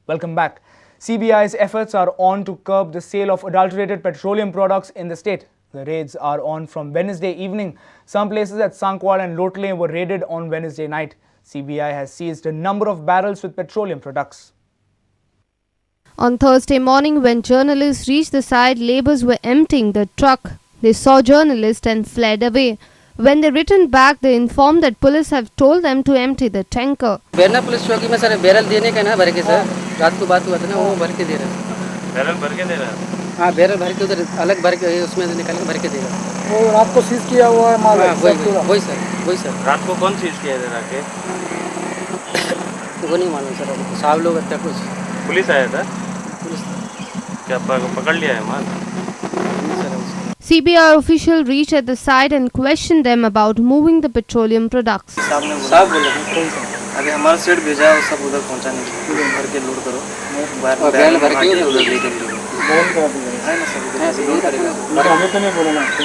Welcome back. CBI's efforts are on to curb the sale of adulterated petroleum products in the state. The raids are on from Wednesday evening. Some places at Sankwar and Lotley were raided on Wednesday night. CBI has seized a number of barrels with petroleum products. On Thursday morning, when journalists reached the site, labourers were emptying the truck. They saw journalists and fled away. When they returned back, they informed that police have told them to empty the tanker. Berna police चौकी में sir barrel देने का ना भर के sir रात को बात हुआ था ना वो भर के दे रहा है। बैरल भर के दे रहा है। हाँ बैरल भर के उधर अलग भर के उसमें से निकाल के भर के दे रहा है। वो रात को सीज किया हुआ है माल है, वही सर रात को कौन सीज किया इधर आके? वो नहीं मालूम सर अभी साहब लोग अब तक कुछ पुलिस आया था? पुलिस क्या पकड़ लिया है माल? CBI official reached at the site and questioned them about moving the petroleum products. साहब बोले अभी हमारा सेट भेजा है सब उधर पहुंचाने के लिए भर के लोड करो बैरल भर के उधर दे देंगे है ना सब हमें तो नहीं बोला ना आपको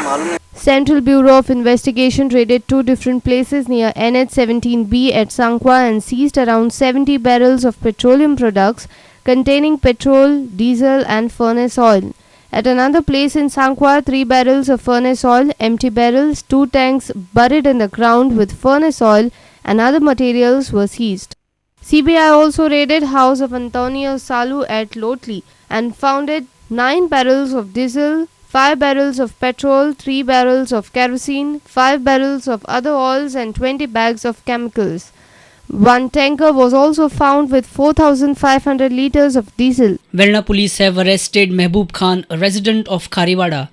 मालूम नहीं। Central Bureau of Investigation raided two different places near NH17B at Sankwar and seized around 70 barrels of petroleum products containing petrol, diesel and furnace oil. At another place in Sankwar, 3 barrels of furnace oil, empty barrels, 2 tanks buried in the ground with furnace oil and other materials were seized. CBI also raided house of Antonio Salu at Lotley and found 9 barrels of diesel, 5 barrels of petrol, 3 barrels of kerosene, 5 barrels of other oils and 20 bags of chemicals. One tanker was also found with 4,500 litres of diesel. Verna police have arrested Mehboob Khan, a resident of Khariwada.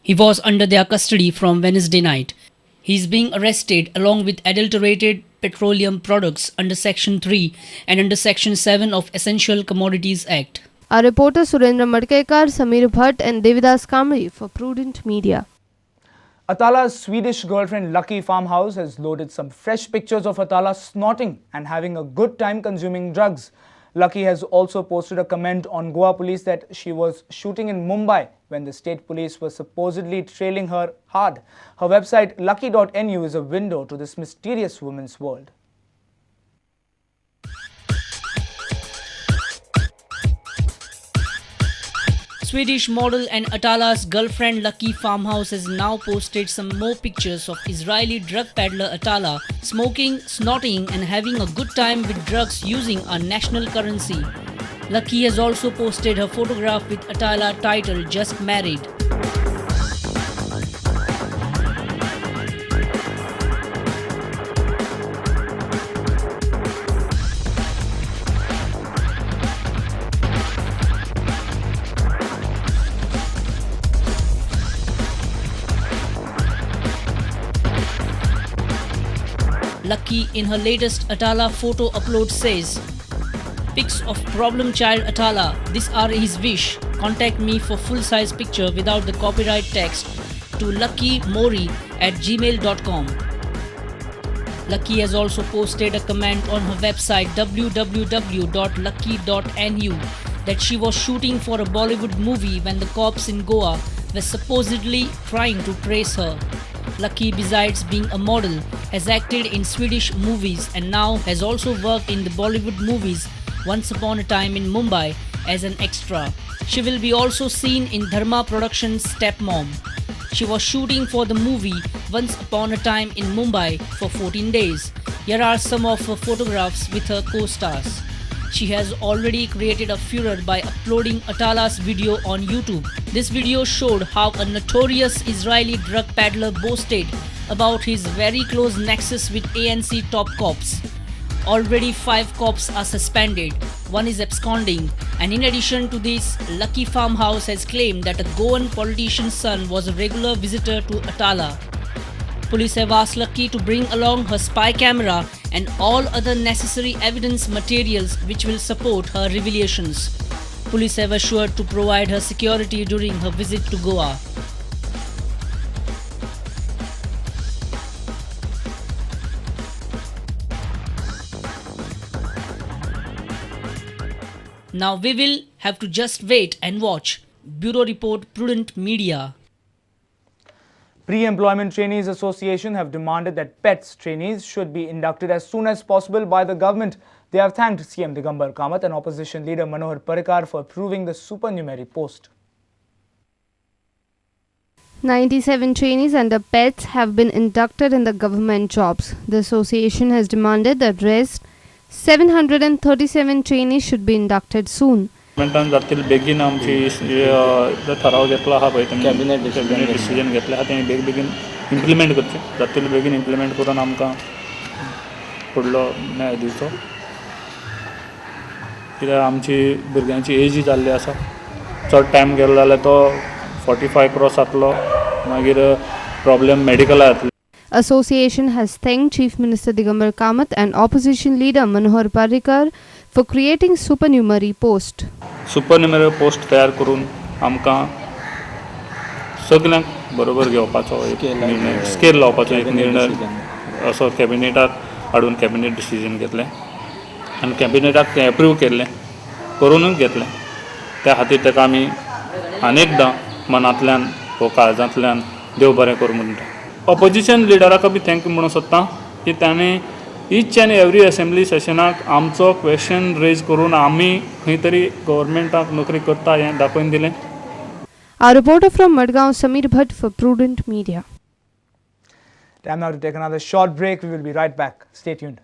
He was under their custody from Wednesday night. He is being arrested along with adulterated petroleum products under Section 3 and under Section 7 of Essential Commodities Act. Our reporter Surendra Madkekar, Samir Bhatt and Devidas Kamri for Prudent Media. Atala's Swedish girlfriend Lucky Farmhouse has loaded some fresh pictures of Atala snorting and having a good time consuming drugs. Lucky has also posted a comment on Goa police that she was shooting in Mumbai when the state police were supposedly trailing her hard. Her website lucky.nu is a window to this mysterious woman's world. Swedish model and Atala's girlfriend Lucky Farmhouse has now posted some more pictures of Israeli drug peddler Atala smoking, snorting and having a good time with drugs using our national currency. Lucky has also posted her photograph with Atala titled Just Married. Lucky in her latest Atala photo upload says, "Pics of problem child Atala, these are his wish. Contact me for full size picture without the copyright text to luckymori@gmail.com." Lucky has also posted a comment on her website www.lucky.nu that she was shooting for a Bollywood movie when the cops in Goa were supposedly trying to trace her. Lucky, besides being a model, has acted in Swedish movies and now has also worked in the Bollywood movies Once Upon a Time in Mumbai as an extra. She will be also seen in Dharma Productions' Stepmom. She was shooting for the movie Once Upon a Time in Mumbai for 14 days. Here are some of her photographs with her co-stars. She has already created a furor by uploading Atala's video on YouTube. This video showed how a notorious Israeli drug peddler boasted about his very close nexus with ANC top cops. Already 5 cops are suspended, 1 is absconding, and in addition to this, Lucky Farmhouse has claimed that a Goan politician's son was a regular visitor to Atala. Police have asked Lucky to bring along her spy camera and all other necessary evidence materials which will support her revelations. Police have assured to provide her security during her visit to Goa. Now we will have to just wait and watch. Bureau Report, Prudent Media. Pre-Employment Trainees Association have demanded that PETS trainees should be inducted as soon as possible by the government. They have thanked CM Digambar Kamath and opposition leader Manohar Parrikar for approving the supernumerary post. 97 trainees and their pets have been inducted in the government jobs. The association has demanded that rest 737 trainees should be inducted soon. गव्हर्मेंटान जातील बेगीन आमची जो ठराव घेतला हा पळय तेमी cabinet decision घेतले हा तेमी बेगीन इम्प्लिमेंट करचे जातील बेगीन इम्प्लिमेंट करून आमकां फुडलो न्याय दिवचो कित्याक आमची भुरग्यांची एज जाल्ली आसा चड टायम गेलो जाल्यार तो 45 क्रॉस जातलो मागीर प्रॉब्लेम मेडिकला जातली. Association has thanked Chief Minister Digambar Kamath and opposition leader Manohar Parrikar for creating supernumerary post. Supernumerary post तयार करून आमकां सगल्यांक बरोबर घेवपाचो एक निर्णय स्केल लावपाचो एक निर्णय असो कॅबिनेटाक हाडून कॅबिनेट डिसिजन घेतलें आनी कॅबिनेटाक तें एप्रूव केल्लें करूनच घेतलें त्या खातीर ताका आमी अनेकदां मनांतल्यान व काळजांतल्यान देव बरें करूं म्हणटा. ऑपोजिशन लिडराक बी थँक्यू म्हणूं सोदतां की ताणें ईच एंड एवरी असेंब्ली सेशनाक आमचो क्वेश्चन रेज करून आमी खंय तरी गव्हर्मेंटाक नोकरी करता हें दाखोवन दिलें. Our reporter from Madgaon, Samir Bhatt for Prudent Media. Time now to take another short break. We will be right back. Stay tuned.